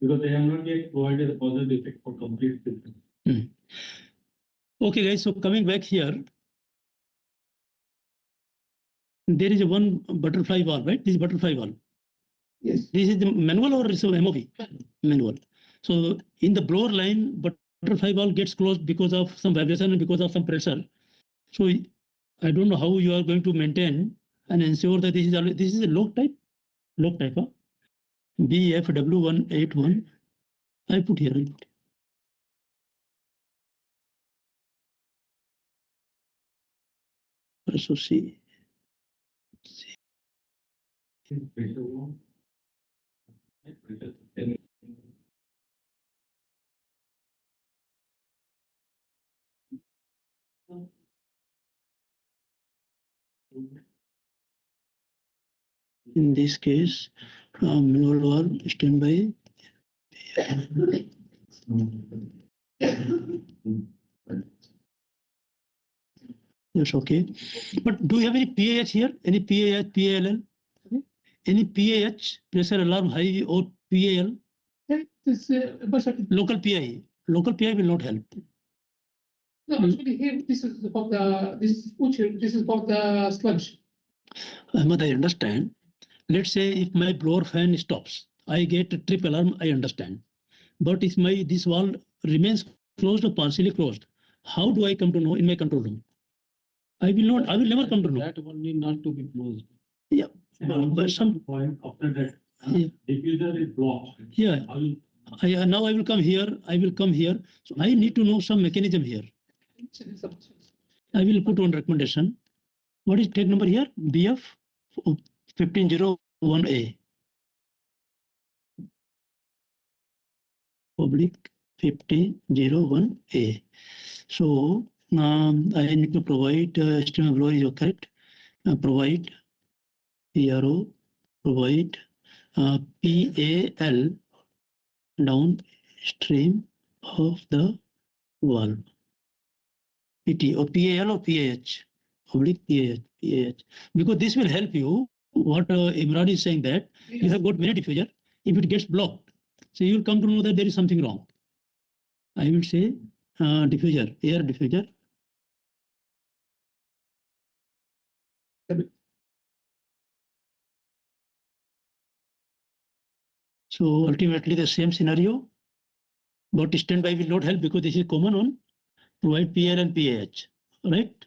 Because they have not yet provided a positive effect for complete system. Okay, guys. So coming back here, there is a one butterfly valve, right? This is butterfly valve. Yes. This is the manual or is it MOV? Manual. So in the blower line, butterfly valve gets closed because of some vibration and because of some pressure. So I don't know how you are going to maintain and ensure that this is a lock type. Lock type, huh? BFW181. I put here. So see. In this case, manual valve standby. Yes, okay. But do you have any PAH here? Any PAH, PALL? Any PAH, pressure alarm high or PAL? This Local PI. Local PI will not help. no, actually here this is about the sludge. Ahmed, I understand. Let's say if my blower fan stops, I get a trip alarm, I understand. But if this valve remains closed or partially closed, how do I come to know in my control room? I will never come to know. That one need not to be closed. Yeah. But some point after that, diffuser is blocked. Yeah. Now I will come here. So I need to know some mechanism here. I will put one recommendation. What is tag number here? BF 1501A. Public 1501A. So I need to provide stream of blower is correct. Provide PRO, provide PAL downstream of the valve. PT or PAL or PAH, oblique PAH. Because this will help you. What Imran is saying that you have got many diffuser. If it gets blocked, so you will come to know that there is something wrong. I will say diffuser, air diffuser. So ultimately the same scenario, but standby will not help because this is common on provide PL and PAH, right?